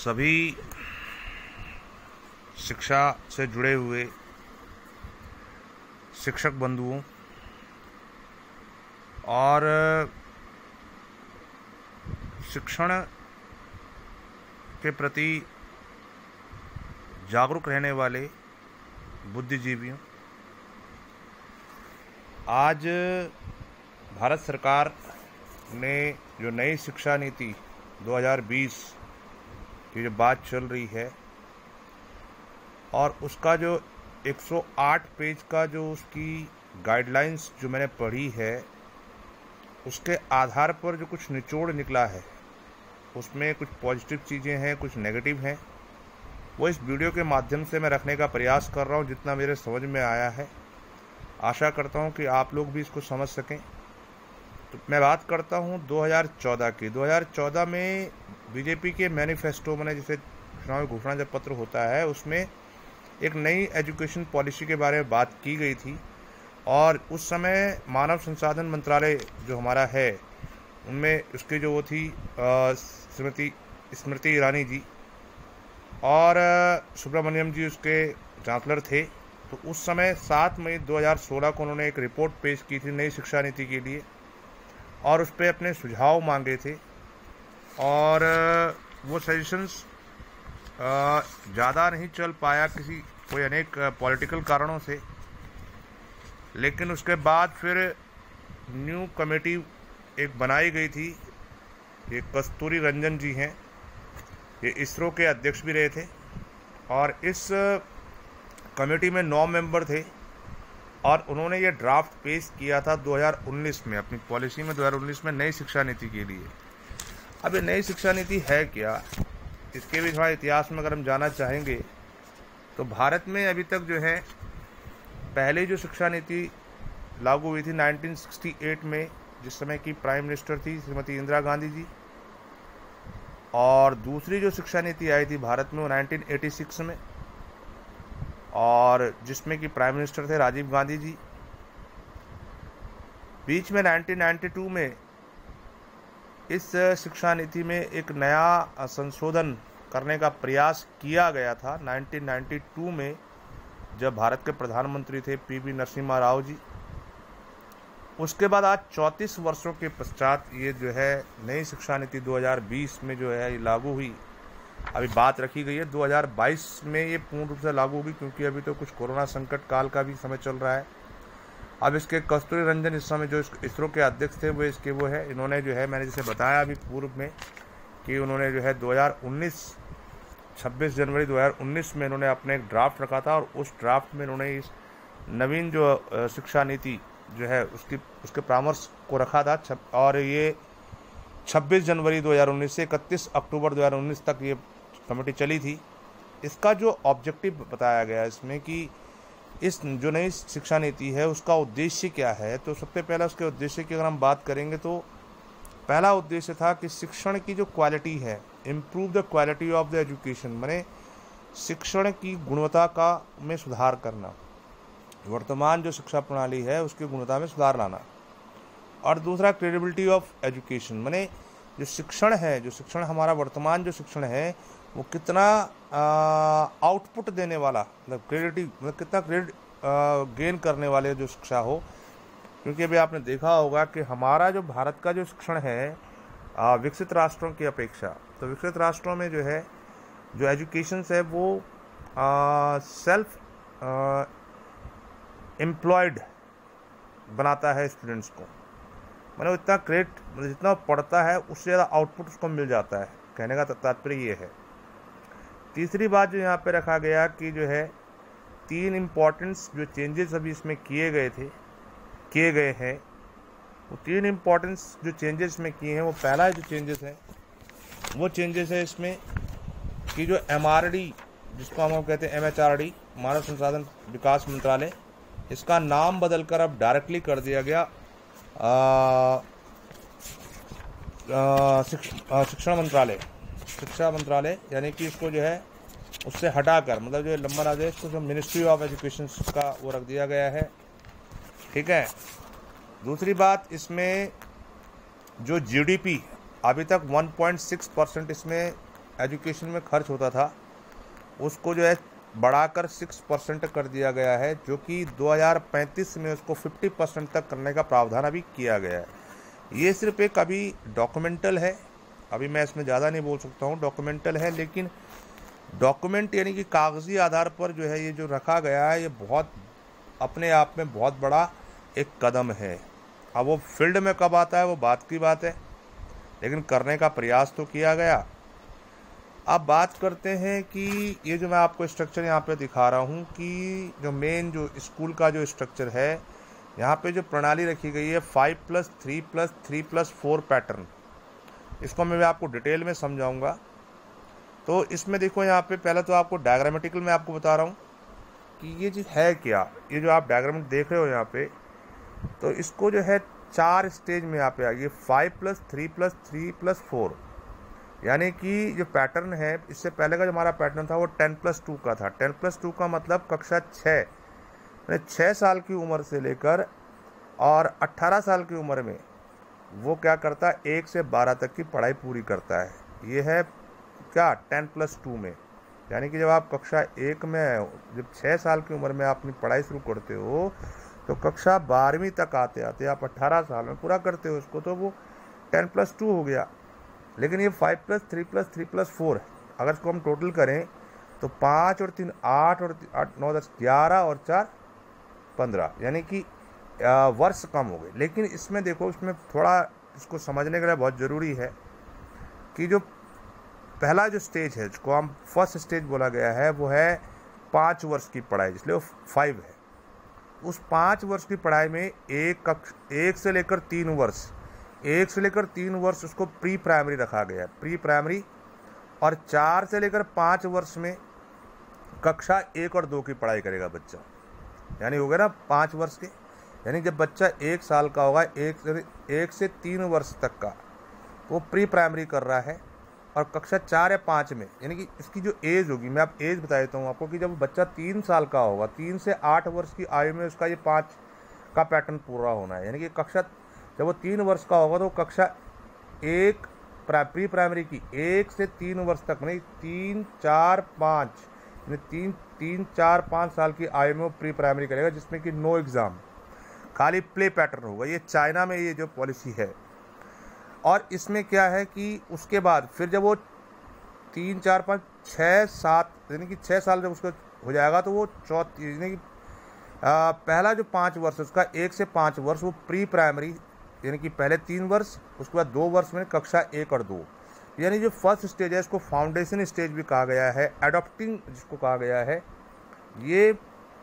सभी शिक्षा से जुड़े हुए शिक्षक बंधुओं और शिक्षण के प्रति जागरूक रहने वाले बुद्धिजीवियों, आज भारत सरकार ने जो नई शिक्षा नीति 2020 की जो बात चल रही है और उसका जो 108 पेज का जो उसकी गाइडलाइंस जो मैंने पढ़ी है, उसके आधार पर जो कुछ निचोड़ निकला है, उसमें कुछ पॉजिटिव चीज़ें हैं, कुछ नेगेटिव हैं। वो इस वीडियो के माध्यम से मैं रखने का प्रयास कर रहा हूँ, जितना मेरे समझ में आया है। आशा करता हूँ कि आप लोग भी इसको समझ सकें। तो मैं बात करता हूँ 2014 की। 2014 में बीजेपी के मैनिफेस्टो में, जिसे चुनावी घोषणा जब पत्र होता है, उसमें एक नई एजुकेशन पॉलिसी के बारे में बात की गई थी। और उस समय मानव संसाधन मंत्रालय जो हमारा है, उनमें उसकी जो वो थी श्रीमती स्मृति ईरानी जी और सुब्रमण्यम जी उसके चांसलर थे। तो उस समय 7 मई 2016 को उन्होंने एक रिपोर्ट पेश की थी नई शिक्षा नीति के लिए और उस पर अपने सुझाव मांगे थे। और वो सजेशंस ज़्यादा नहीं चल पाया कोई अनेक पॉलिटिकल कारणों से। लेकिन उसके बाद फिर न्यू कमेटी एक बनाई गई थी। ये कस्तूरी रंजन जी हैं, ये इसरो के अध्यक्ष भी रहे थे और इस कमेटी में 9 मेंबर थे और उन्होंने ये ड्राफ्ट पेश किया था 2019 में अपनी पॉलिसी में, 2019 में नई शिक्षा नीति के लिए। अब ये नई शिक्षा नीति है क्या, इसके भी थोड़ा इतिहास में अगर हम जानना चाहेंगे तो भारत में अभी तक जो है पहले जो शिक्षा नीति लागू हुई थी 1968 में, जिस समय की प्राइम मिनिस्टर थी श्रीमती इंदिरा गांधी जी, और दूसरी जो शिक्षा नीति आई थी भारत में वो 1986 में, और जिसमें कि प्राइम मिनिस्टर थे राजीव गांधी जी। बीच में 1992 में इस शिक्षा नीति में एक नया संशोधन करने का प्रयास किया गया था 1992 में, जब भारत के प्रधानमंत्री थे पीवी नरसिम्हा राव जी। उसके बाद आज 34 वर्षों के पश्चात ये जो है नई शिक्षा नीति 2020 में जो है ये लागू हुई। अभी बात रखी गई है 2022 में ये पूर्ण रूप से लागू होगी, क्योंकि अभी तो कुछ कोरोना संकट काल का भी समय चल रहा है। अब इसके कस्तूरी रंजन इस समय जो इसरो के अध्यक्ष थे वो है, इन्होंने जो है, मैंने जैसे बताया अभी पूर्व में कि उन्होंने जो है 26 जनवरी 2019 में इन्होंने अपने एक ड्राफ्ट रखा था और उस ड्राफ्ट में इन्होंने इस नवीन जो शिक्षा नीति जो है उसके परामर्श को रखा था। और ये 26 जनवरी 2019 से 31 अक्टूबर 2019 तक ये कमेटी चली थी। इसका जो ऑब्जेक्टिव बताया गया है इसमें कि इस जो नई शिक्षा नीति है उसका उद्देश्य क्या है। तो सबसे पहला उसके उद्देश्य की अगर हम बात करेंगे तो पहला उद्देश्य था कि शिक्षण की जो क्वालिटी है, improve the quality of the education, माने शिक्षण की गुणवत्ता का में सुधार करना, वर्तमान जो शिक्षा प्रणाली है उसकी गुणवत्ता में सुधार लाना। और दूसरा क्रेडिबिलिटी ऑफ एजुकेशन, माने जो शिक्षण है, जो शिक्षण हमारा वर्तमान जो शिक्षण है वो कितना आउटपुट देने वाला, मतलब क्रेडिटिव, मतलब कितना क्रेडिट गेन करने वाले जो शिक्षा हो। क्योंकि अभी आपने देखा होगा कि हमारा जो भारत का जो शिक्षण है विकसित राष्ट्रों की अपेक्षा, तो विकसित राष्ट्रों में जो है जो एजुकेशन है वो सेल्फ एम्प्लॉयड बनाता है स्टूडेंट्स को। मतलब इतना क्रेडिट, मतलब जितना पढ़ता है उससे ज़्यादा आउटपुट उसको मिल जाता है। कहने का तात्पर्य ये है। तीसरी बात जो यहाँ पे रखा गया कि जो है 3 इम्पॉर्टेंट्स जो चेंजेस अभी इसमें किए गए हैं, वो 3 इम्पॉर्टेंट्स जो चेंजेस में किए हैं, वो पहला जो चेंजेस है वो चेंजेस है इसमें कि जो MRD, जिसको हम कहते हैं MHRD, मानव संसाधन विकास मंत्रालय, इसका नाम बदलकर अब डायरेक्टली कर दिया गया शिक्षा मंत्रालय, यानी कि इसको जो है उससे हटाकर, मतलब जो लंबन आदेश को जो मिनिस्ट्री ऑफ एजुकेशन का वो रख दिया गया है। ठीक है। दूसरी बात, इसमें जो GDP अभी तक 1.6% इसमें एजुकेशन में खर्च होता था उसको जो है बढ़ाकर 6% कर दिया गया है, जो कि 2035 में उसको 50% तक करने का प्रावधान अभी किया गया है। ये सिर्फ एक अभी डॉक्यूमेंटल है, अभी मैं इसमें ज़्यादा नहीं बोल सकता हूँ, डॉक्यूमेंटल है, लेकिन डॉक्यूमेंट यानी कि कागजी आधार पर जो है ये जो रखा गया है ये बहुत अपने आप में बहुत बड़ा एक कदम है। अब वो फील्ड में कब आता है वो बात की बात है, लेकिन करने का प्रयास तो किया गया। अब बात करते हैं कि ये जो मैं आपको स्ट्रक्चर यहाँ पे दिखा रहा हूँ कि जो मेन जो स्कूल का जो स्ट्रक्चर है, यहाँ पे जो प्रणाली रखी गई है 5+3+3+4 पैटर्न, इसको मैं आपको डिटेल में समझाऊंगा। तो इसमें देखो यहाँ पे पहले तो आपको डायग्रामेटिकल में आपको बता रहा हूँ कि ये चीज़ है क्या। ये जो आप डायग्राम देख रहे हो यहाँ पे, तो इसको जो है 4 स्टेज में यहाँ पे आ गई 5+3+3+4, यानी कि जो पैटर्न है इससे पहले का जो हमारा पैटर्न था वो 10+2 का था। 10+2 का मतलब कक्षा 6 यानी 6 साल की उम्र से लेकर और 18 साल की उम्र में वो क्या करता है 1 से 12 तक की पढ़ाई पूरी करता है। ये है क्या 10+2 में, यानी कि जब आप कक्षा 1 में जब 6 साल की उम्र में आप अपनी पढ़ाई शुरू करते हो तो कक्षा 12वीं तक आते आते आप 18 साल में पूरा करते हो उसको, तो वो 10+2 हो गया। लेकिन ये 5+3+3+4 है। अगर इसको हम टोटल करें तो 5 और 3 8 और 8 9 10 11 और 4 15, यानी कि वर्ष कम हो गए। लेकिन इसमें देखो, इसमें थोड़ा इसको समझने के लिए बहुत ज़रूरी है कि जो पहला जो स्टेज है जिसको हम फर्स्ट स्टेज बोला गया है वो है 5 वर्ष की पढ़ाई, इसलिए वो 5 है। उस 5 वर्ष की पढ़ाई में एक से लेकर 3 वर्ष, 1 से लेकर 3 वर्ष उसको प्री प्राइमरी रखा गया है, प्री प्राइमरी। और 4 से लेकर 5 वर्ष में कक्षा 1 और 2 की पढ़ाई करेगा बच्चा, यानी हो गया ना 5 वर्ष के। यानी जब बच्चा 1 साल का होगा 1 से 3 वर्ष तक का वो प्री प्राइमरी कर रहा है। और कक्षा 4 या 5 में, यानी कि इसकी जो एज होगी, मैं आप एज बता देता हूँ आपको कि जब बच्चा 3 साल का होगा 3 से 8 वर्ष की आयु में उसका ये 5 का पैटर्न पूरा होना है। यानी कि कक्षा जब वो 3 वर्ष का होगा तो कक्षा 1 प्री प्राइमरी की 1 से 3 वर्ष तक नहीं 3 4 5 यानी 3 4 5 साल की आयु में वो प्री प्राइमरी करेगा, जिसमें कि नो एग्ज़ाम, खाली प्ले पैटर्न होगा। ये चाइना में ये जो पॉलिसी है। और इसमें क्या है कि उसके बाद फिर जब वो 3 4 5 6 7 यानी कि 6 साल जब उसका हो जाएगा तो वो चौथी यानी कि पहला जो 5 वर्ष उसका 1 से 5 वर्ष वो प्री प्राइमरी, यानी कि पहले 3 वर्ष, उसके बाद 2 वर्ष में कक्षा 1 और 2, यानी जो फर्स्ट स्टेज है इसको फाउंडेशन स्टेज भी कहा गया है, एडॉप्टिंग जिसको कहा गया है। ये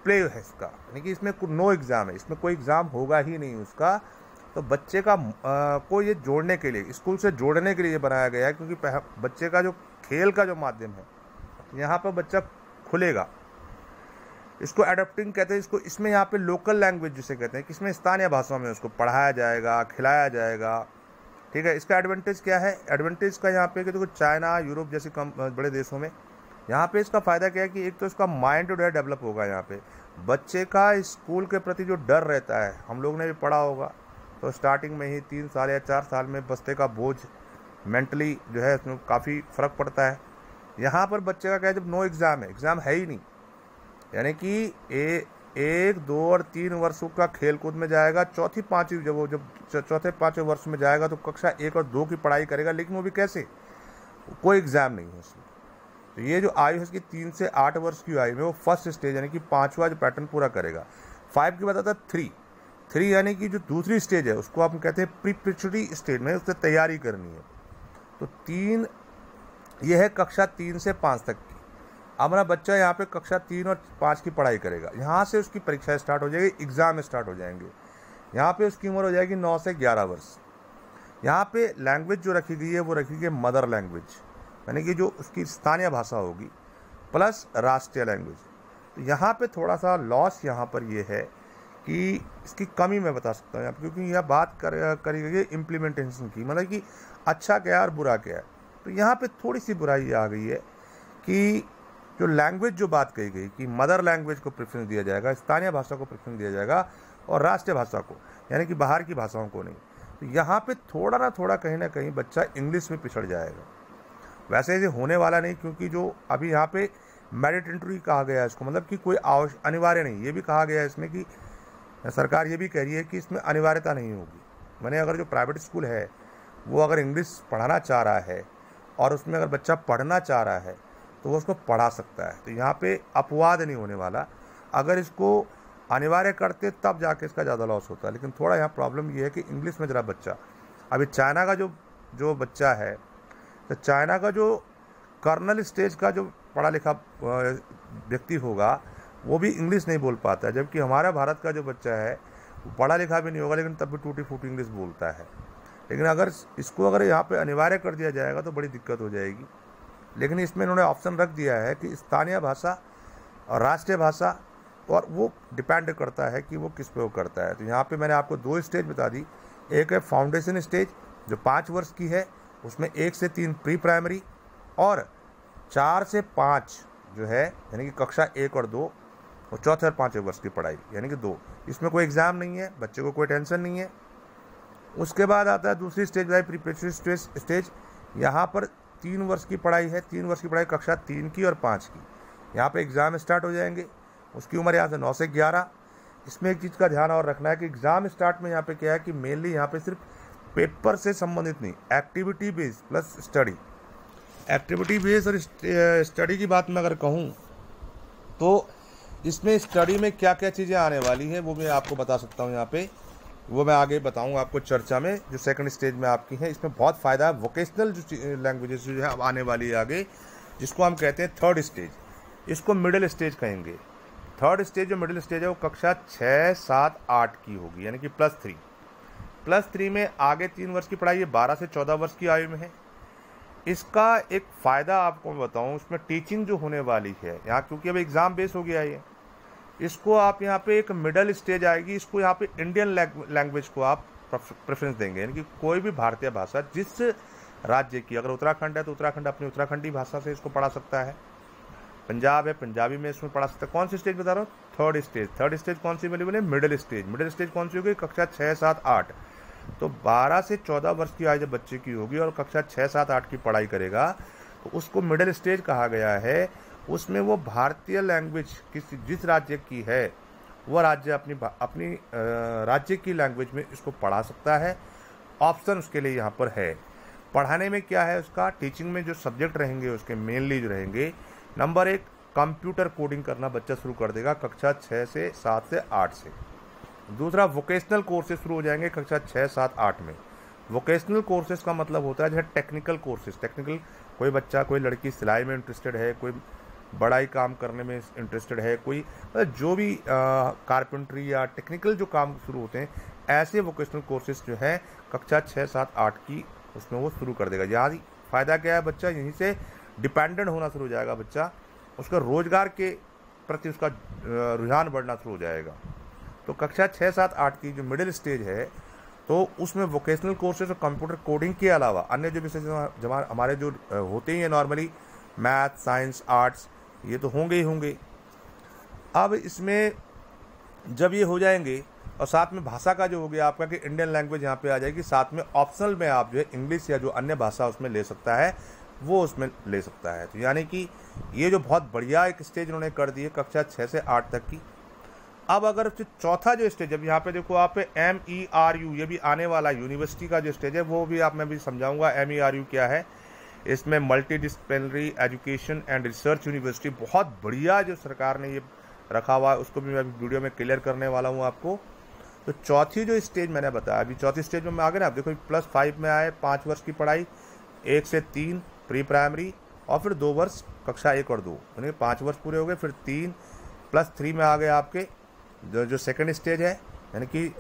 प्ले है इसका, यानी कि इसमें नो एग्ज़ाम है, इसमें कोई एग्ज़ाम होगा ही नहीं उसका। तो बच्चे का को ये जोड़ने के लिए, स्कूल से जोड़ने के लिए बनाया गया है, क्योंकि बच्चे का जो खेल का जो माध्यम है यहाँ पर बच्चा खुलेगा। इसको एडॉप्टिंग कहते हैं इसको। इसमें यहाँ पे लोकल लैंग्वेज जिसे कहते हैं कि इसमें स्थानीय भाषा में उसको पढ़ाया जाएगा, खिलाया जाएगा, ठीक है। इसका एडवांटेज क्या है? एडवांटेज का यहाँ पे कि देखो चाइना यूरोप जैसे बड़े देशों में यहाँ पे इसका फ़ायदा क्या है कि एक तो इसका माइंड जो है डेवलप होगा। यहाँ पे बच्चे का स्कूल के प्रति जो डर रहता है, हम लोग ने भी पढ़ा होगा, तो स्टार्टिंग में ही 3 साल या 4 साल में बस्ते का बोझ मेंटली जो है उसमें काफ़ी फ़र्क पड़ता है। यहाँ पर बच्चे का क्या है, जब नो एग्ज़ाम है, एग्ज़ाम है ही नहीं, यानी कि 1 2 और 3 वर्षों का खेल कूद में जाएगा। चौथे पाँचवें वर्ष में जाएगा तो कक्षा 1 और 2 की पढ़ाई करेगा, लेकिन वो भी कैसे, कोई एग्ज़ाम नहीं है उसमें। तो ये जो आयु है इसकी 3 से 8 वर्ष की आयु में वो फर्स्ट स्टेज यानी कि 5वां जो पैटर्न पूरा करेगा। 5 की बात आता है 3 यानी कि जो दूसरी स्टेज है उसको आप कहते हैं प्रिपरेटरी स्टेज में उससे तैयारी करनी है। तो 3 ये है कक्षा 3 से 5 तक की। अब हमारा बच्चा यहाँ पे कक्षा 3 और 5 की पढ़ाई करेगा, यहाँ से उसकी परीक्षा स्टार्ट हो जाएगी, एग्ज़ाम स्टार्ट हो जाएंगे। यहाँ पे उसकी उम्र हो जाएगी 9 से 11 वर्ष। यहाँ पे लैंग्वेज जो रखी गई है वो रखी गई मदर लैंग्वेज, यानी कि जो उसकी स्थानीय भाषा होगी प्लस राष्ट्रीय लैंग्वेज। तो यहाँ पे थोड़ा सा लॉस यहाँ पर ये है कि इसकी कमी मैं बता सकता हूँ यहाँ पर, क्योंकि यह बात करी गई है इम्प्लीमेंटेशन की, मतलब कि अच्छा क्या है और बुरा क्या है। तो यहाँ पे थोड़ी सी बुराई आ गई है कि जो लैंग्वेज जो बात कही गई कि मदर लैंग्वेज को प्रेफरेंस दिया जाएगा, स्थानीय भाषा को प्रेफरेंस दिया जाएगा और राष्ट्रीय भाषा को, यानी कि बाहर की भाषाओं को नहीं। तो यहाँ पे थोड़ा ना थोड़ा कहीं ना कहीं बच्चा इंग्लिश में पिछड़ जाएगा। वैसे ये होने वाला नहीं, क्योंकि जो अभी यहाँ पे मैंडेटरी कहा गया है इसको, मतलब कि कोई अनिवार्य नहीं। ये भी कहा गया है इसमें कि सरकार ये भी कह रही है कि इसमें अनिवार्यता नहीं होगी। मैंने अगर जो प्राइवेट स्कूल है वो अगर इंग्लिश पढ़ाना चाह रहा है और उसमें अगर बच्चा पढ़ना चाह रहा है तो वो उसको पढ़ा सकता है। तो यहाँ पे अपवाद नहीं होने वाला। अगर इसको अनिवार्य करते तब जाके इसका ज़्यादा लॉस होता है। लेकिन थोड़ा यहाँ प्रॉब्लम ये है कि इंग्लिश में ज़रा बच्चा, अभी चाइना का जो बच्चा है, तो चाइना का जो कर्नल स्टेज का जो पढ़ा लिखा व्यक्ति होगा वो भी इंग्लिश नहीं बोल पाता है, जबकि हमारा भारत का जो बच्चा है वो पढ़ा लिखा भी नहीं होगा लेकिन तब भी टूटी फूटी इंग्लिश बोलता है। लेकिन अगर इसको अगर यहाँ पे अनिवार्य कर दिया जाएगा तो बड़ी दिक्कत हो जाएगी। लेकिन इसमें इन्होंने ऑप्शन रख दिया है कि स्थानीय भाषा और राष्ट्रीय भाषा, और वो डिपेंड करता है कि वो किस पे वो करता है। तो यहाँ पे मैंने आपको 2 स्टेज बता दी। एक है फाउंडेशन स्टेज जो 5 वर्ष की है, उसमें 1 से 3 प्री प्राइमरी और 4 से 5 जो है यानी कि कक्षा 1 और 2 और चौथे और 5वें वर्ष की पढ़ाई यानी कि 2। इसमें कोई एग्ज़ाम नहीं है, बच्चे को कोई टेंशन नहीं है। उसके बाद आता है दूसरी स्टेज है प्रिपरेटरी स्टेज। यहाँ पर 3 वर्ष की पढ़ाई है। 3 वर्ष की पढ़ाई कक्षा 3 की और 5 की। यहाँ पे एग्ज़ाम स्टार्ट हो जाएंगे। उसकी उम्र यहाँ से 9 से 11। इसमें एक चीज़ का ध्यान और रखना है कि एग्ज़ाम स्टार्ट में यहाँ पे क्या है कि मेनली यहाँ पे सिर्फ पेपर से संबंधित नहीं, activity based plus study. Activity based और स्टडी की बात मैं अगर कहूँ तो इसमें स्टडी में क्या क्या चीज़ें आने वाली हैं वो मैं आपको बता सकता हूँ। यहाँ पे वो मैं आगे बताऊँगा आपको चर्चा में, जो सेकंड स्टेज में आपकी है। इसमें बहुत फ़ायदा है। वोकेशनल जो लैंग्वेजेस जो है अब आने वाली है आगे, जिसको हम कहते हैं थर्ड स्टेज, इसको मिडिल स्टेज कहेंगे। थर्ड स्टेज जो मिडिल स्टेज है वो कक्षा 6, 7, 8 की होगी यानी कि +3 में आगे 3 वर्ष की पढ़ाई, ये 12 से 14 वर्ष की आयु में है। इसका एक फ़ायदा आपको मैं बताऊँ, इसमें टीचिंग जो होने वाली है यहाँ, क्योंकि अब एग्ज़ाम बेस हो गया है, इसको आप यहाँ पे एक मिडल स्टेज आएगी, इसको यहाँ पे इंडियन लैंग्वेज को आप प्रेफरेंस देंगे। यानी कि कोई भी भारतीय भाषा जिस राज्य की, अगर उत्तराखंड है तो उत्तराखंड अपनी उत्तराखंडी भाषा से इसको पढ़ा सकता है, पंजाब है पंजाबी में इसमें पढ़ा सकता है। कौन सी स्टेज बता रहा हूँ? थर्ड स्टेज कौन सी अवेलेबल है? मिडिल स्टेज कौन सी होगी? कक्षा 6, 7, 8। तो 12 से 14 वर्ष की आयु जब बच्चे की होगी और कक्षा 6, 7, 8 की पढ़ाई करेगा तो उसको मिडिल स्टेज कहा गया है। उसमें वो भारतीय लैंग्वेज जिस राज्य की है वह राज्य अपनी राज्य की लैंग्वेज में इसको पढ़ा सकता है। ऑप्शन उसके लिए यहाँ पर है। पढ़ाने में क्या है उसका, टीचिंग में जो सब्जेक्ट रहेंगे उसके मेनली जो रहेंगे, नंबर 1 कंप्यूटर कोडिंग करना बच्चा शुरू कर देगा कक्षा 6 से 7 से 8 से। दूसरा वोकेशनल कोर्सेज शुरू हो जाएंगे कक्षा 6, 7, 8 में। वोकेशनल कोर्सेज का मतलब होता है जैसे टेक्निकल कोर्सेज। टेक्निकल, कोई बच्चा, कोई लड़की सिलाई में इंटरेस्टेड है, कोई बड़ाई काम करने में इंटरेस्टेड है, कोई मतलब जो भी कारपेंट्री या टेक्निकल जो काम शुरू होते हैं, ऐसे वोकेशनल कोर्सेज जो है कक्षा 6, 7, 8 की उसमें वो शुरू कर देगा। यहाँ फ़ायदा क्या है, बच्चा यहीं से डिपेंडेंट होना शुरू हो जाएगा। बच्चा उसका रोजगार के प्रति उसका रुझान बढ़ना शुरू हो जाएगा। तो कक्षा 6, 7, 8 की जो मिडिल स्टेज है तो उसमें वोकेशनल कोर्सेज और कंप्यूटर कोडिंग के अलावा अन्य जो विषय हमारे जो होते ही हैं नॉर्मली, मैथ, साइंस, आर्ट्स, ये तो होंगे ही होंगे। अब इसमें जब ये हो जाएंगे और साथ में भाषा का जो हो गया आपका कि इंडियन लैंग्वेज यहाँ पे आ जाएगी, साथ में ऑप्शनल में आप जो है इंग्लिश या जो अन्य भाषा उसमें ले सकता है वो उसमें ले सकता है। तो यानी कि ये जो बहुत बढ़िया एक स्टेज उन्होंने कर दी है कक्षा 6 से 8 तक की। अब अगर चौथा जो स्टेज, अब यहाँ पे देखो आप MERU, ये भी आने वाला यूनिवर्सिटी का जो स्टेज है वो भी मैं भी समझाऊंगा। MERU क्या है, इसमें multi disciplinary education and research university, बहुत बढ़िया जो सरकार ने ये रखा हुआ है, उसको भी मैं वीडियो में क्लियर करने वाला हूँ आपको। तो चौथी जो स्टेज मैंने बताया, अभी चौथी स्टेज में मैं आगे ना, आप देखो +5 में आए 5 वर्ष की पढ़ाई, 1 से 3 प्री प्राइमरी और फिर 2 वर्ष कक्षा 1 और 2, यानी 5 वर्ष पूरे हो गए। फिर 3 +3 में आ गए आपके जो सेकंड स्टेज है, यानी कि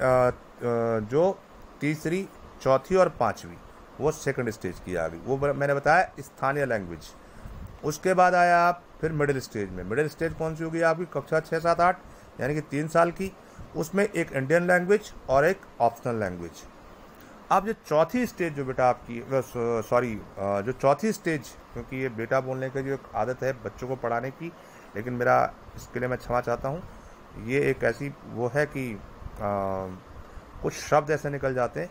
जो तीसरी, चौथी और 5वीं वो सेकंड स्टेज की आ गई। वो मैंने बताया स्थानीय लैंग्वेज। उसके बाद आया आप फिर मिडिल स्टेज में। मिडिल स्टेज कौन सी होगी आपकी? कक्षा 6, 7, 8 यानी कि 3 साल की। उसमें एक इंडियन लैंग्वेज और एक ऑप्शनल लैंग्वेज। अब जो चौथी स्टेज जो बेटा आपकी, जो चौथी स्टेज, क्योंकि ये बेटा बोलने की जो आदत है बच्चों को पढ़ाने की, लेकिन मेरा इसके लिए मैं क्षमा चाहता हूँ। ये एक ऐसी वो है कि कुछ शब्द ऐसे निकल जाते हैं,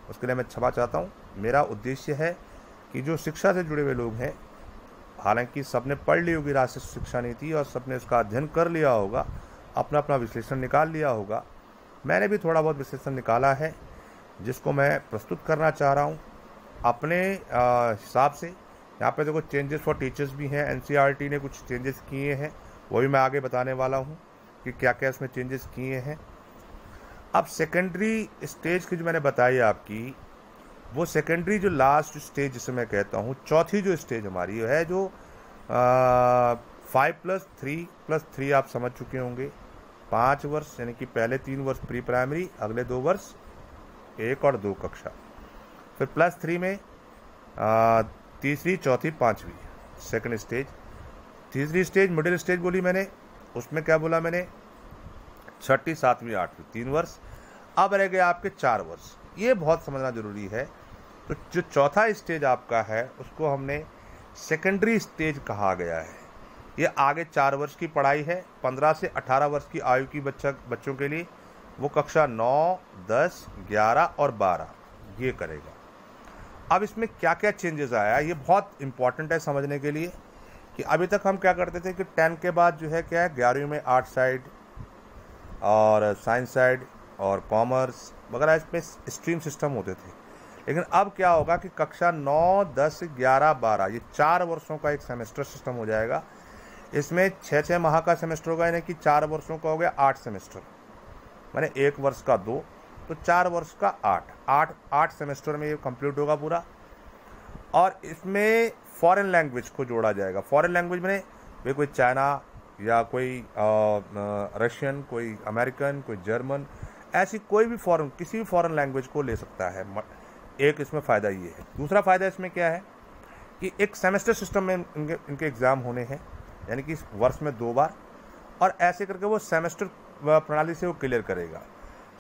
उसके लिए मैं क्षमा चाहता हूँ। मेरा उद्देश्य है कि जो शिक्षा से जुड़े हुए लोग हैं, हालांकि सबने पढ़ ली होगी राष्ट्रीय शिक्षा नीति और सबने उसका अध्ययन कर लिया होगा, अपना अपना विश्लेषण निकाल लिया होगा। मैंने भी थोड़ा बहुत विश्लेषण निकाला है जिसको मैं प्रस्तुत करना चाह रहा हूँ अपने हिसाब से। यहाँ पे देखो चेंजेस फॉर टीचर्स भी हैं, एनसीईआरटी ने कुछ चेंजेस किए हैं, वो भी मैं आगे बताने वाला हूँ कि क्या क्या इसमें चेंजेस किए हैं। अब सेकेंडरी स्टेज की जो मैंने बताई आपकी, वो सेकेंडरी जो लास्ट स्टेज जिसे मैं कहता हूँ, चौथी जो स्टेज हमारी है, जो 5+3+3 आप समझ चुके होंगे, 5 वर्ष, यानी कि पहले 3 वर्ष प्री प्राइमरी, अगले 2 वर्ष 1 और 2 कक्षा, फिर +3 में तीसरी, चौथी, पाँचवीं, सेकंड स्टेज। तीसरी स्टेज मिडिल स्टेज बोली मैंने, उसमें क्या बोला मैंने, छठी, सातवीं, आठवीं, 3 वर्ष। अब रह गए आपके 4 वर्ष, ये बहुत समझना जरूरी है। तो जो चौथा स्टेज आपका है उसको हमने सेकेंडरी स्टेज कहा गया है। ये आगे 4 वर्ष की पढ़ाई है, 15 से 18 वर्ष की आयु की बच्चों के लिए, वो कक्षा 9, 10, 11 और 12 ये करेगा। अब इसमें क्या क्या चेंजेस आया, ये बहुत इंपॉर्टेंट है समझने के लिए कि अभी तक हम क्या करते थे कि 10 के बाद जो है क्या है, 11वीं में आर्ट साइड और साइंस साइड और कॉमर्स वगैरह इसमें स्ट्रीम सिस्टम होते थे। लेकिन अब क्या होगा कि कक्षा 9, 10, 11, 12 ये 4 वर्षों का एक सेमेस्टर सिस्टम हो जाएगा। इसमें 6 माह का सेमेस्टर होगा, यानी कि 4 वर्षों का हो गया 8 सेमेस्टर, माने 1 वर्ष का 2, तो 4 वर्ष का 8 सेमेस्टर में ये कंप्लीट होगा पूरा। और इसमें फॉरेन लैंग्वेज को जोड़ा जाएगा। फॉरेन लैंग्वेज में वे कोई चाइना या कोई रशियन, कोई अमेरिकन, कोई जर्मन, ऐसी कोई भी फॉरेन, किसी भी फॉरेन लैंग्वेज को ले सकता है। एक इसमें फ़ायदा ये है। दूसरा फ़ायदा इसमें क्या है कि एक सेमेस्टर सिस्टम में इनके एग्ज़ाम होने हैं, यानी कि वर्ष में 2 बार, और ऐसे करके वो सेमेस्टर प्रणाली से वो क्लियर करेगा।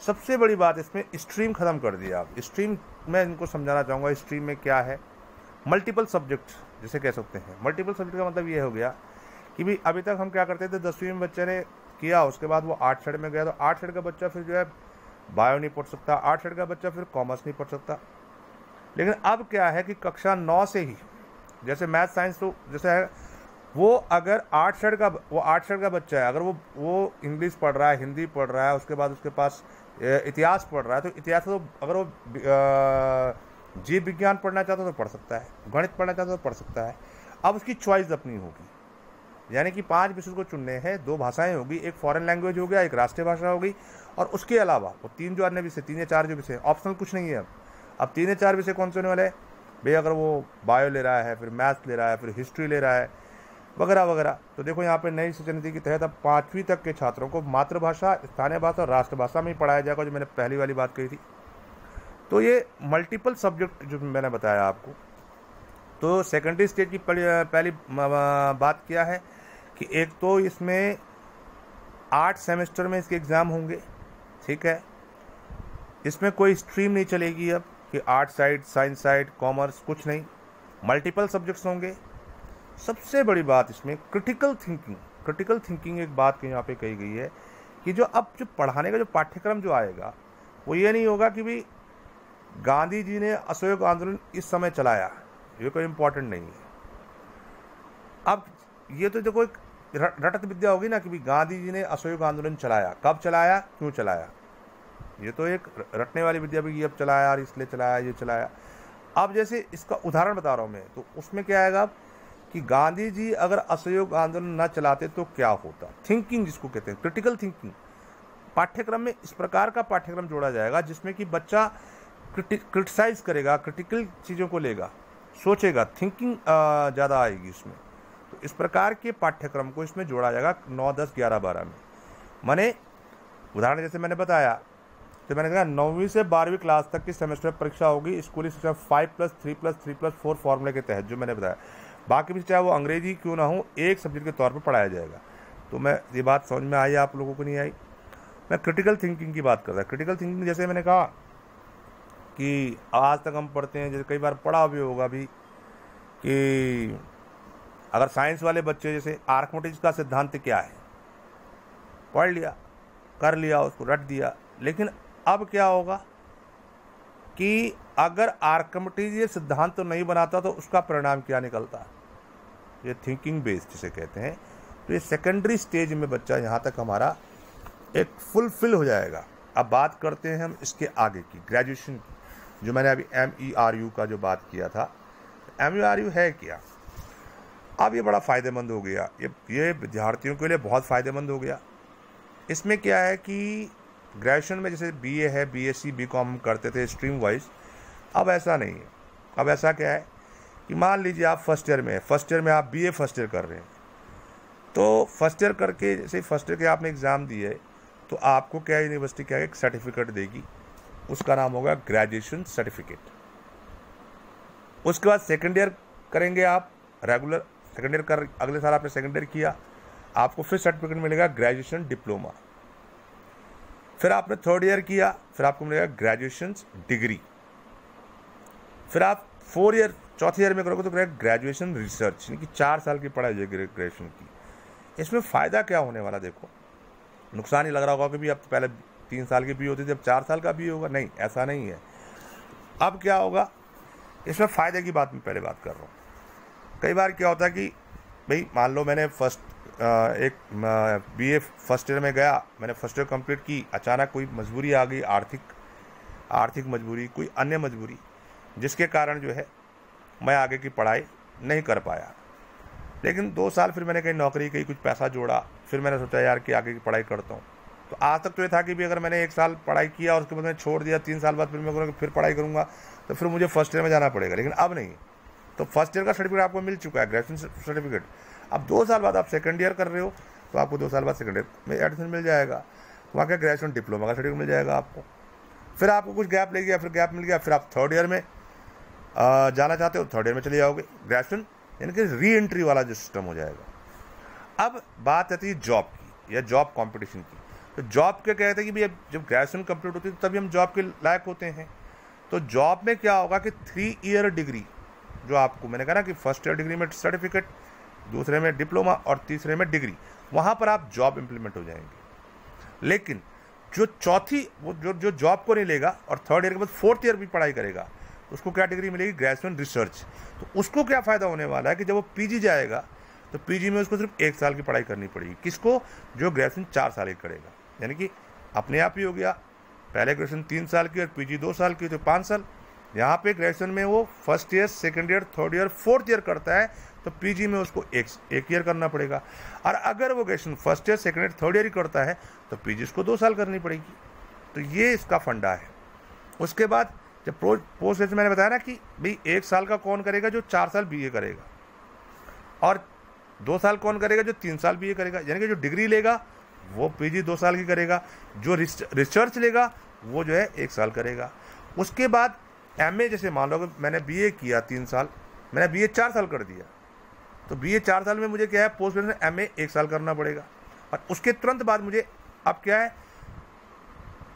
सबसे बड़ी बात इसमें स्ट्रीम ख़त्म कर दिया। आप स्ट्रीम मैं इनको समझाना चाहूँगा, स्ट्रीम में क्या है, मल्टीपल सब्जेक्ट जिसे कह सकते हैं। मल्टीपल सब्जेक्ट का मतलब ये हो गया कि भाई अभी तक हम क्या करते थे, 10वीं में बच्चे ने किया, उसके बाद वो आर्ट साइड में गया, तो आर्ट साइड का बच्चा फिर जो है बायो नहीं पढ़ सकता, आर्ट साइड का बच्चा फिर कॉमर्स नहीं पढ़ सकता। लेकिन अब क्या है कि कक्षा 9 से ही, जैसे मैथ साइंस तो जैसे है, वो अगर आर्ट साइड का बच्चा है, अगर वो इंग्लिश पढ़ रहा है, हिंदी पढ़ रहा है, उसके बाद उसके पास इतिहास पढ़ रहा है, तो इतिहास तो अगर वो जीव विज्ञान पढ़ना चाहता है तो पढ़ सकता है, गणित पढ़ना चाहता है तो पढ़ सकता है। अब उसकी चॉइस अपनी होगी, यानी कि 5 विषय को चुनने हैं, 2 भाषाएं होगी, एक फॉरेन लैंग्वेज हो गया, एक राष्ट्रीय भाषा होगी, और उसके अलावा वो 3 जो अन्य विषय, 3 या 4 जो विषय, ऑप्शनल कुछ नहीं है। अब 3 या 4 विषय कौन से होने वाले हैं भाई, अगर वो बायो ले रहा है, फिर मैथ्स ले रहा है, फिर हिस्ट्री ले रहा है, वगैरह वगैरह। तो देखो यहाँ पे नई शिक्षा नीति के तहत अब 5वीं तक के छात्रों को मातृभाषा, स्थानीय भाषा और राष्ट्रभाषा में ही पढ़ाया जाएगा, जो मैंने पहली वाली बात कही थी। तो ये मल्टीपल सब्जेक्ट जो मैंने बताया आपको, तो सेकेंडरी स्टेज की पहली बात क्या है कि एक तो इसमें 8 सेमेस्टर में इसके एग्ज़ाम होंगे, ठीक है। इसमें कोई स्ट्रीम नहीं चलेगी अब कि art side, science side, commerce, कुछ नहीं, मल्टीपल सब्जेक्ट्स होंगे। सबसे बड़ी बात इसमें क्रिटिकल थिंकिंग एक बात यहाँ पे कही गई है कि जो पढ़ाने का जो पाठ्यक्रम जो आएगा, वो ये नहीं होगा कि भाई गांधी जी ने असहयोग आंदोलन इस समय चलाया, ये कोई इम्पोर्टेंट नहीं है। अब ये तो देखो एक रटत विद्या होगी ना कि भाई गांधी जी ने असहयोग आंदोलन चलाया, कब चलाया, क्यों चलाया, ये तो एक रटने वाली विद्या भी, ये अब चलाया, इसलिए चलाया, ये चलाया। अब जैसे इसका उदाहरण बता रहा हूँ मैं, तो उसमें क्या आएगा कि गांधी जी अगर असहयोग आंदोलन न चलाते तो क्या होता। थिंकिंग जिसको कहते हैं, क्रिटिकल थिंकिंग, पाठ्यक्रम में इस प्रकार का पाठ्यक्रम जोड़ा जाएगा जिसमें कि बच्चा क्रिटिसाइज करेगा, क्रिटिकल चीज़ों को लेगा, सोचेगा, थिंकिंग ज़्यादा आएगी इसमें। तो इस प्रकार के पाठ्यक्रम को इसमें जोड़ा जाएगा 9, 10, 11, 12 में। माने उदाहरण जैसे मैंने बताया, तो मैंने कहा 9वीं से 12वीं क्लास तक की सेमेस्टर परीक्षा होगी स्कूली शिक्षा 5+3+3+4 फॉर्मूले के तहत, जो मैंने बताया। बाकी भी चाहे वो अंग्रेजी क्यों ना हो, एक सब्जेक्ट के तौर पर पढ़ाया जाएगा। तो मैं ये बात समझ में आई, आप लोगों को नहीं आई। मैं क्रिटिकल थिंकिंग की बात कर रहा। क्रिटिकल थिंकिंग जैसे मैंने कहा कि आज तक हम पढ़ते हैं, जैसे कई बार पढ़ा भी होगा भी कि अगर साइंस वाले बच्चे, जैसे आर्किमिडीज का सिद्धांत क्या है, पढ़ लिया, कर लिया, उसको रट दिया। लेकिन अब क्या होगा कि अगर आर्किमिडीज ये सिद्धांत तो नहीं बनाता तो उसका परिणाम क्या निकलता, ये थिंकिंग बेस्ड जिसे कहते हैं। तो ये सेकेंडरी स्टेज में बच्चा यहाँ तक हमारा एक फुलफिल हो जाएगा। अब बात करते हैं हम इसके आगे की, ग्रेजुएशन की, जो मैंने अभी MERU का जो बात किया था। MERU है क्या? अब ये बड़ा फ़ायदेमंद हो गया, ये विद्यार्थियों के लिए बहुत फ़ायदेमंद हो गया। इसमें क्या है कि ग्रेजुएशन में जैसे BA है, BSc BCom करते थे स्ट्रीम वाइज, अब ऐसा नहीं है। अब ऐसा क्या है कि मान लीजिए आप फर्स्ट ईयर में है, फर्स्ट ईयर में आप BA फर्स्ट ईयर कर रहे हैं, तो फर्स्ट ईयर करके जैसे फर्स्ट ईयर के आपने एग्ज़ाम दिए तो आपको क्या यूनिवर्सिटी क्या एक सर्टिफिकेट देगी, उसका नाम होगा ग्रेजुएशन सर्टिफिकेट। उसके बाद सेकेंड ईयर करेंगे आप रेगुलर, सेकेंड ईयर कर अगले साल आपने सेकेंड ईयर किया, आपको फिर सर्टिफिकेट मिलेगा ग्रेजुएशन डिप्लोमा। फिर आपने थर्ड ईयर किया, फिर आपको मिलेगा ग्रेजुएशन डिग्री। फिर आप फोर ईयर चौथे ईयर में करोगे तो करेगा ग्रेजुएशन रिसर्च, यानी कि 4 साल की पढ़ाई है ग्रेजुएशन की। इसमें फ़ायदा क्या होने वाला, देखो नुकसान ही लग रहा होगा कि भी अब पहले 3 साल की भी होती थी, अब 4 साल का भी होगा, नहीं ऐसा नहीं है। अब क्या होगा, इसमें फ़ायदे की बात मैं पहले बात कर रहा हूँ। कई बार क्या होता है कि भाई मान लो मैंने एक BA फर्स्ट ईयर में गया, मैंने फर्स्ट ईयर कंप्लीट की, अचानक कोई मजबूरी आ गई, आर्थिक मजबूरी, कोई अन्य मजबूरी, जिसके कारण जो है मैं आगे की पढ़ाई नहीं कर पाया। लेकिन 2 साल फिर मैंने कहीं नौकरी की, कुछ पैसा जोड़ा, फिर मैंने सोचा यार कि आगे की पढ़ाई करता हूँ। तो आज तक तो ये था कि भी अगर मैंने 1 साल पढ़ाई किया और उसके बाद मैंने छोड़ दिया, 3 साल बाद फिर मैं फिर पढ़ाई करूँगा तो फिर मुझे फर्स्ट ईयर में जाना पड़ेगा। लेकिन अब नहीं, तो फर्स्ट ईयर का सर्टिफिकेट आपको मिल चुका है, ग्रेजुएशन सर्टिफिकेट। अब 2 साल बाद आप सेकंड ईयर कर रहे हो तो आपको 2 साल बाद सेकंड ईयर में एडमिशन मिल जाएगा, वहाँ का ग्रेजुएशन डिप्लोमा का सर्टिफिकेट मिल जाएगा आपको। फिर आपको कुछ गैप ले गया, फिर गैप मिल गया, फिर आप थर्ड ईयर में जाना चाहते हो, थर्ड ईयर में चले जाओगे, ग्रेजुएशन यानी कि री एंट्री वाला जो सिस्टम हो जाएगा। अब बात आती है जॉब की या जॉब कॉम्पिटिशन की। तो जॉब के कहते हैं कि भाई जब ग्रेजुएशन कंप्लीट होती है तभी हम जॉब के लायक होते हैं। तो जॉब में क्या होगा कि 3 ईयर डिग्री, जो आपको मैंने कहा ना कि फर्स्ट ईयर डिग्री में सर्टिफिकेट, दूसरे में डिप्लोमा और तीसरे में डिग्री, वहाँ पर आप जॉब इम्प्लीमेंट हो जाएंगे। लेकिन जो चौथी वो जो जॉब को नहीं लेगा और थर्ड ईयर के बाद फोर्थ ईयर भी पढ़ाई करेगा, उसको क्या डिग्री मिलेगी, ग्रेजुएशन रिसर्च। तो उसको क्या फ़ायदा होने वाला है कि जब वो PG जाएगा तो PG में उसको सिर्फ 1 साल की पढ़ाई करनी पड़ेगी। किसको, जो ग्रेजुएशन 4 साल की करेगा, यानी कि अपने आप ही हो गया, पहले ग्रेजुएशन 3 साल की और PG 2 साल की, तो 5 साल। यहाँ पे ग्रेजुएशन में वो first year, second year, third year, fourth year करता है तो PG में उसको एक ईयर करना पड़ेगा। और अगर वो graduation first year, second year, third year ही करता है तो PG उसको 2 साल करनी पड़ेगी। तो ये इसका फंडा है। उसके बाद जब पोस्ट ग्रेजुएशन मैंने बताया ना कि भाई 1 साल का कौन करेगा, जो 4 साल BA करेगा, और 2 साल कौन करेगा, जो 3 साल BA करेगा, यानी कि जो डिग्री लेगा वो PG 2 साल की करेगा, जो रिसर्च लेगा वो जो है 1 साल करेगा। उसके बाद MA, जैसे मान लो मैंने BA किया 3 साल, मैंने BA 4 साल कर दिया, तो BA 4 साल में मुझे क्या है, पोस्ट ग्रेजुएशन MA 1 साल करना पड़ेगा। और उसके तुरंत बाद मुझे अब क्या है,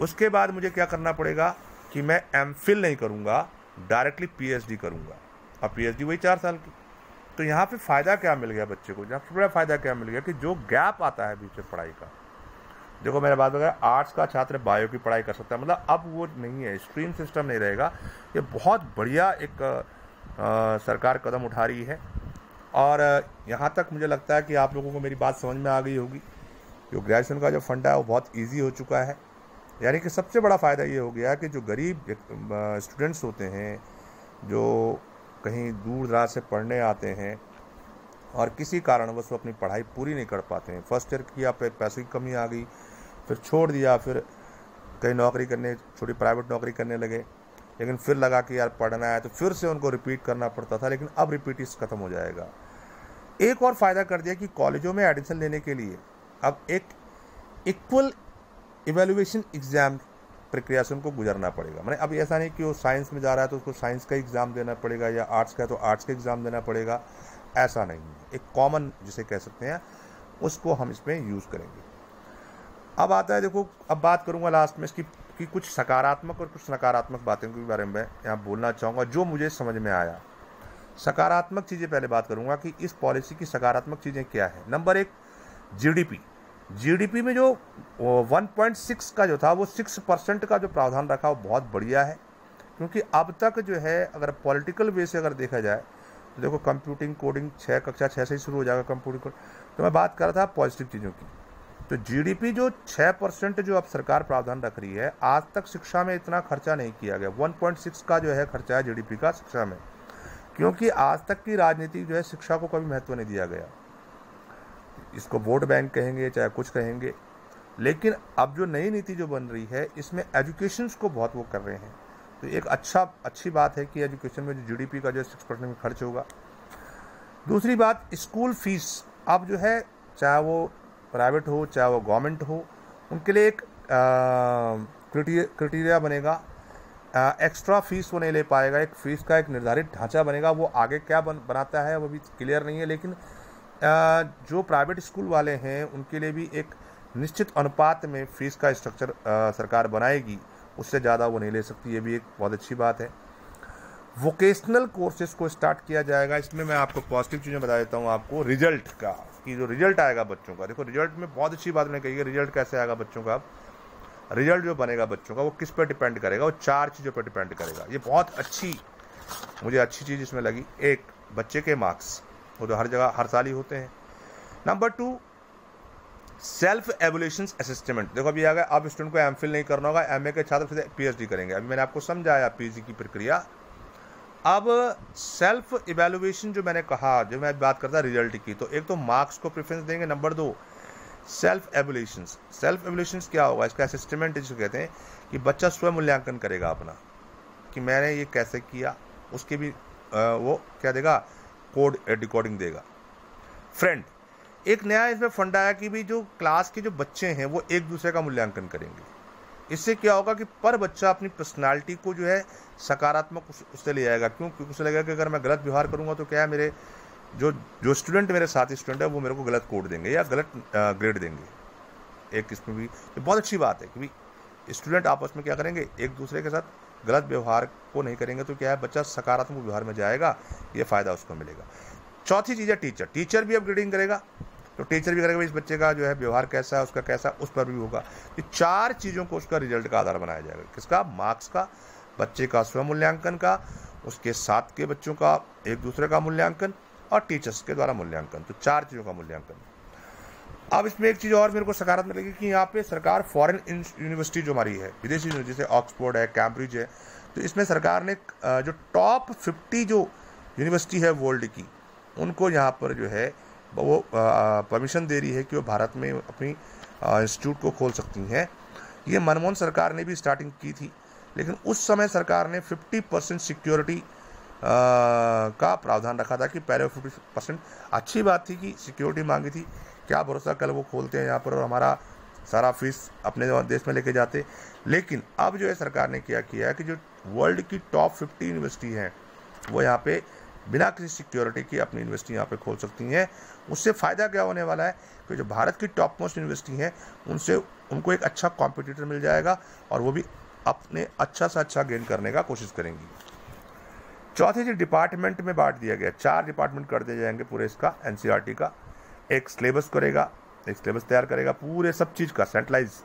उसके बाद मुझे क्या करना पड़ेगा कि मैं MPhil नहीं करूँगा, डायरेक्टली PhD करूँगा, और PhD वही 4 साल की। तो यहाँ पे फ़ायदा क्या मिल गया बच्चे को, सबसे बड़ा फ़ायदा क्या मिल गया कि जो गैप आता है बीच में पढ़ाई का, देखो मेरे बात वगैरह, आर्ट्स का छात्र बायो की पढ़ाई कर सकता है, मतलब अब वो नहीं है, स्ट्रीम सिस्टम नहीं रहेगा। ये बहुत बढ़िया एक सरकार कदम उठा रही है। और यहाँ तक मुझे लगता है कि आप लोगों को मेरी बात समझ में आ गई होगी। जो ग्रेजुएशन का जो फंडा है वो बहुत ईजी हो चुका है। यानी कि सबसे बड़ा फ़ायदा ये हो गया कि जो गरीब स्टूडेंट्स होते हैं, जो कहीं दूर दराज से पढ़ने आते हैं और किसी कारणवश वो अपनी पढ़ाई पूरी नहीं कर पाते हैं, फर्स्ट ईयर किया, पैसे की कमी आ गई, फिर छोड़ दिया, फिर कहीं नौकरी करने, छोटी प्राइवेट नौकरी करने लगे, लेकिन फिर लगा कि यार पढ़ना है, तो फिर से उनको रिपीट करना पड़ता था। लेकिन अब रिपीट ख़त्म हो जाएगा। एक और फ़ायदा कर दिया कि कॉलेजों में एडमिशन लेने के लिए अब एक इक्वल इवैल्यूएशन एग्ज़ाम प्रक्रिया से उनको गुजरना पड़ेगा। मैंने अब ऐसा नहीं कि वो साइंस में जा रहा है तो उसको साइंस का एग्ज़ाम देना पड़ेगा, या आर्ट्स का है तो आर्ट्स का एग्ज़ाम देना पड़ेगा, ऐसा नहीं है। एक कॉमन जिसे कह सकते हैं, उसको हम इसमें यूज़ करेंगे। अब आता है, देखो अब बात करूँगा लास्ट में इसकी कि कुछ सकारात्मक और कुछ नकारात्मक बातों के बारे में यहाँ बोलना चाहूँगा जो मुझे समझ में आया। सकारात्मक चीज़ें पहले बात करूँगा कि इस पॉलिसी की सकारात्मक चीज़ें क्या है। नंबर 1, जीडीपी में जो 1.6 का जो था वो 6% का जो प्रावधान रखा वो बहुत बढ़िया है। क्योंकि अब तक जो है अगर पॉलिटिकल वे से अगर देखा जाए तो देखो कंप्यूटिंग कोडिंग कक्षा 6 से ही शुरू हो जाएगा कंप्यूटिंग कोडिंग। तो मैं बात कर रहा था पॉजिटिव चीज़ों की। तो जीडीपी जो 6% जो अब सरकार प्रावधान रख रही है, आज तक शिक्षा में इतना खर्चा नहीं किया गया। 1.6 का जो है खर्चा है जीडीपी का शिक्षा में, क्योंकि आज तक की राजनीति जो है शिक्षा को कभी महत्व नहीं दिया गया। इसको वोट बैंक कहेंगे चाहे कुछ कहेंगे, लेकिन अब जो नई नीति जो बन रही है इसमें एजुकेशन को बहुत वो कर रहे हैं। तो एक अच्छी बात है कि एजुकेशन में जो जीडीपी का जो 6% में खर्च होगा। दूसरी बात, स्कूल फीस अब जो है चाहे वो प्राइवेट हो चाहे वो गवर्नमेंट हो, उनके लिए एक क्राइटेरिया बनेगा। एक्स्ट्रा फीस वो नहीं ले पाएगा, एक फीस का एक निर्धारित ढांचा बनेगा। वो आगे क्या बनाता है वो भी क्लियर नहीं है, लेकिन जो प्राइवेट स्कूल वाले हैं उनके लिए भी एक निश्चित अनुपात में फीस का स्ट्रक्चर सरकार बनाएगी, उससे ज़्यादा वो नहीं ले सकती। ये भी एक बहुत अच्छी बात है। वोकेशनल कोर्सेज को स्टार्ट किया जाएगा। इसमें मैं आपको पॉजिटिव चीज़ें बता देता हूँ आपको रिजल्ट का, कि जो रिजल्ट आएगा बच्चों का, देखो रिजल्ट में बहुत अच्छी बात मैंने कही है। रिजल्ट कैसे आएगा बच्चों का, रिजल्ट जो बनेगा बच्चों का वो किस पर डिपेंड करेगा, वो 4 चीज़ों पर डिपेंड करेगा। ये बहुत मुझे अच्छी चीज़ इसमें लगी। एक, बच्चे के मार्क्स, वो तो हर जगह हर साल ही होते हैं। Number 2, self evolution assessment. देखो अभी आ गया, अब स्टूडेंट को एमफिल नहीं करना होगा, एमए के छात्र सीधे पीएचडी करेंगे। अभी मैंने आपको समझाया पीजी की प्रक्रिया। अब सेल्फ इवैल्यूएशन जो मैंने कहा, जो मैं बात करता रिजल्ट की, तो एक तो मार्क्स को प्रेफरेंस देंगे। Number 2, self evolution. Self evolution क्या होगा, इसका असेसमेंट जिसे कहते हैं कि बच्चा स्वयं मूल्यांकन करेगा अपना, कि मैंने ये कैसे किया। उसके भी वो क्या देगा, कोड डिकोडिंग देगा। फ्रेंड, एक नया इसमें फंड आया कि भी जो क्लास के जो बच्चे हैं वो एक दूसरे का मूल्यांकन करेंगे। इससे क्या होगा कि पर बच्चा अपनी पर्सनालिटी को जो है सकारात्मक उससे ले जाएगा। क्यों? क्योंकि उसे लगेगा कि अगर मैं गलत व्यवहार करूंगा तो क्या है, मेरे जो स्टूडेंट मेरे साथी स्टूडेंट है वो मेरे को गलत कोड देंगे या गलत ग्रेड देंगे। एक इसमें भी ये बहुत अच्छी बात है कि भाई स्टूडेंट आपस में क्या करेंगे, एक दूसरे के साथ गलत व्यवहार को नहीं करेंगे, तो क्या है बच्चा सकारात्मक व्यवहार में जाएगा, ये फ़ायदा उसको मिलेगा। चौथी चीज़ है टीचर भी अपग्रेडिंग करेगा। तो टीचर भी करेगा इस बच्चे का जो है व्यवहार कैसा है, उसका कैसा, उस पर भी होगा। ये 4 चीज़ों को उसका रिजल्ट का आधार बनाया जाएगा। किसका? मार्क्स का, बच्चे का स्वयं मूल्यांकन का, उसके साथ के बच्चों का एक दूसरे का मूल्यांकन, और टीचर्स के द्वारा मूल्यांकन। तो 4 चीज़ों का मूल्यांकन। अब इसमें एक चीज़ और मेरे को सकारात्मक लगी कि यहाँ पे सरकार फॉरेन यूनिवर्सिटी जो हमारी है, विदेशी यूनिवर्सिटी जैसे ऑक्सफोर्ड है, कैम्ब्रिज है, तो इसमें सरकार ने जो टॉप 50 जो यूनिवर्सिटी है वर्ल्ड की, उनको यहाँ पर जो है वो परमिशन दे रही है कि वो भारत में अपनी इंस्टीट्यूट को खोल सकती हैं। ये मनमोहन सरकार ने भी स्टार्टिंग की थी, लेकिन उस समय सरकार ने 50% सिक्योरिटी का प्रावधान रखा था कि पहले 50%। अच्छी बात थी कि सिक्योरिटी मांगी थी, क्या भरोसा कल वो खोलते हैं यहाँ पर और हमारा सारा फीस अपने देश में लेके जाते। लेकिन अब जो है सरकार ने क्या किया है कि जो वर्ल्ड की टॉप 50 यूनिवर्सिटी हैं वो यहाँ पे बिना किसी सिक्योरिटी की अपनी यूनिवर्सिटी यहाँ पे खोल सकती हैं। उससे फ़ायदा क्या होने वाला है कि जो भारत की टॉप मोस्ट यूनिवर्सिटी हैं उनसे उनको एक अच्छा कॉम्पिटिटर मिल जाएगा और वो भी अपने अच्छा से अच्छा गेन करने का कोशिश करेंगी। चौथी चीज़, डिपार्टमेंट में बांट दिया गया, 4 डिपार्टमेंट कर दिए जाएंगे पूरे इसका एनसीईआरटी का। एक सिलेबस करेगा, एक सिलेबस तैयार करेगा पूरे सब चीज़ का सेंट्रलाइज।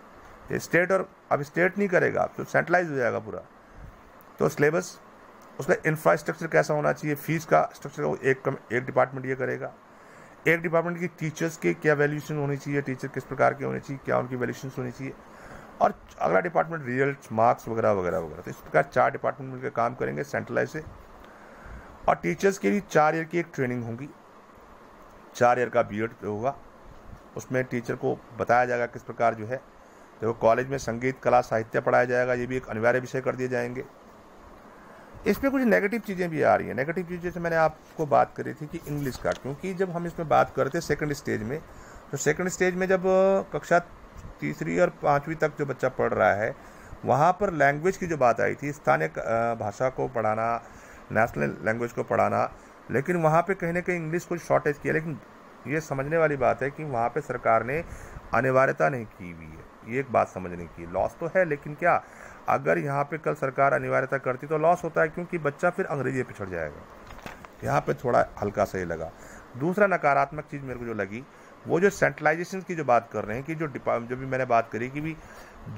ये स्टेट और अब स्टेट नहीं करेगा, तो सेंट्रलाइज हो जाएगा पूरा। तो सिलेबस, उसका इंफ्रास्ट्रक्चर कैसा होना चाहिए, फीस का स्ट्रक्चर एक डिपार्टमेंट ये करेगा। एक डिपार्टमेंट की टीचर्स के क्या वैल्यूएशन होनी चाहिए, टीचर किस प्रकार के होने चाहिए, क्या उनकी वैल्यूएशन होनी चाहिए। और अगला डिपार्टमेंट रिजल्ट, मार्क्स वगैरह वगैरह वगैरह। तो इस प्रकार 4 डिपार्टमेंट मिलकर काम करेंगे सेंट्रलाइज से। और टीचर्स के लिए 4 ईयर की एक ट्रेनिंग होगी, 4 ईयर का बीएड होगा। उसमें टीचर को बताया जाएगा किस प्रकार जो है, देखो कॉलेज में संगीत, कला, साहित्य पढ़ाया जाएगा, ये भी एक अनिवार्य विषय कर दिए जाएंगे। इसमें कुछ नेगेटिव चीज़ें भी आ रही हैं। नेगेटिव चीज़ जैसे मैंने आपको बात करी थी कि इंग्लिश का, क्योंकि जब हम इसमें बात करते हैं सेकंड स्टेज में, तो सेकंड स्टेज में जब कक्षा 3री और 5वीं तक जो बच्चा पढ़ रहा है, वहाँ पर लैंग्वेज की जो बात आई थी, स्थानीय भाषा को पढ़ाना, नेशनल लैंग्वेज को पढ़ाना, लेकिन वहाँ पे कहीं ना कहीं इंग्लिश को शॉर्टेज किया। लेकिन ये समझने वाली बात है कि वहाँ पे सरकार ने अनिवार्यता नहीं की हुई है, ये एक बात समझने की। लॉस तो है, लेकिन क्या अगर यहाँ पे कल सरकार अनिवार्यता करती तो लॉस होता है, क्योंकि बच्चा फिर अंग्रेजी पे चढ़ जाएगा। यहाँ पे थोड़ा हल्का सही लगा। दूसरा नकारात्मक चीज़ मेरे को जो लगी, वो जो सेंट्रलाइजेशन की जो बात कर रहे हैं कि जो भी मैंने बात करी कि भी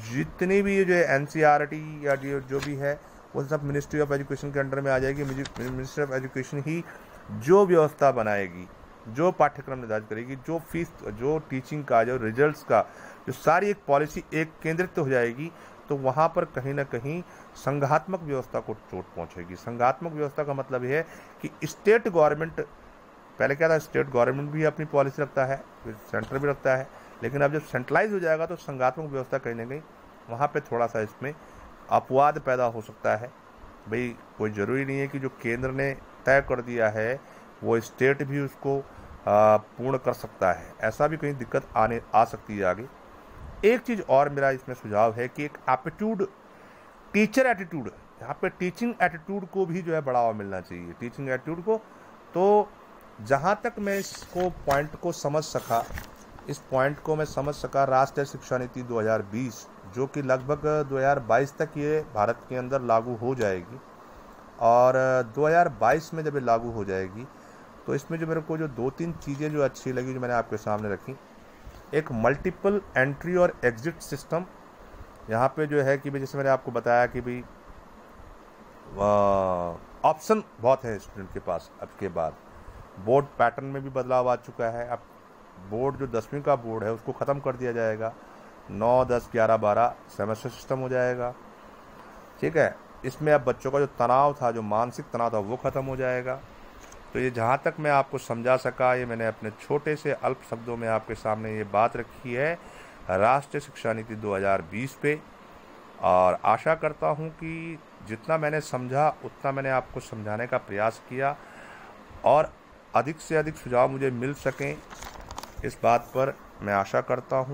जितनी भी जो एनसीईआरटी या जो भी है वो सब मिनिस्ट्री ऑफ एजुकेशन के अंडर में आ जाएगी। मिनिस्ट्री ऑफ एजुकेशन ही जो व्यवस्था बनाएगी, जो पाठ्यक्रम निर्धारित करेगी, जो फीस, जो टीचिंग का, जो रिजल्ट्स का, जो सारी एक पॉलिसी एक केंद्रित हो जाएगी, तो वहाँ पर कहीं ना कहीं संघात्मक व्यवस्था को चोट पहुँचेगी। संघात्मक व्यवस्था का मतलब यह है कि स्टेट गवर्नमेंट, पहले क्या था, स्टेट गवर्नमेंट भी अपनी पॉलिसी रखता है, सेंटर भी रखता है, लेकिन अब जब सेंट्रलाइज हो जाएगा तो संघात्मक व्यवस्था कहीं ना कहीं वहाँ पे थोड़ा सा इसमें अपवाद पैदा हो सकता है। भाई कोई ज़रूरी नहीं है कि जो केंद्र ने तय कर दिया है वो स्टेट भी उसको पूर्ण कर सकता है, ऐसा भी कहीं दिक्कत आ सकती है आगे। एक चीज़ और मेरा इसमें सुझाव है कि एक एप्टीट्यूड, टीचर एटीट्यूड, यहाँ पे टीचिंग एटीट्यूड को भी जो है बढ़ावा मिलना चाहिए, टीचिंग एटीट्यूड को। तो जहाँ तक मैं इसको पॉइंट को समझ सका, इस पॉइंट को मैं समझ सका, राष्ट्रीय शिक्षा नीति 2020 जो कि लगभग 2022 तक ये भारत के अंदर लागू हो जाएगी, और 2022 में जब ये लागू हो जाएगी तो इसमें जो मेरे को जो 2-3 चीज़ें जो अच्छी लगी, जो मैंने आपके सामने रखी, एक मल्टीपल एंट्री और एग्जिट सिस्टम। यहाँ पे जो है कि भाई जैसे मैंने आपको बताया कि भाई ऑप्शन बहुत है स्टूडेंट के पास। अब के बाद बोर्ड पैटर्न में भी बदलाव आ चुका है। अब बोर्ड जो 10वीं का बोर्ड है उसको ख़त्म कर दिया जाएगा, 9, 10, 11, 12 सेमेस्टर सिस्टम हो जाएगा, ठीक है। इसमें अब बच्चों का जो तनाव था, जो मानसिक तनाव था, वो ख़त्म हो जाएगा। तो ये जहाँ तक मैं आपको समझा सका, ये मैंने अपने छोटे से अल्प शब्दों में आपके सामने ये बात रखी है राष्ट्रीय शिक्षा नीति 2020 पे, और आशा करता हूँ कि जितना मैंने समझा उतना मैंने आपको समझाने का प्रयास किया, और अधिक से अधिक सुझाव मुझे मिल सकें इस बात पर मैं आशा करता हूँ।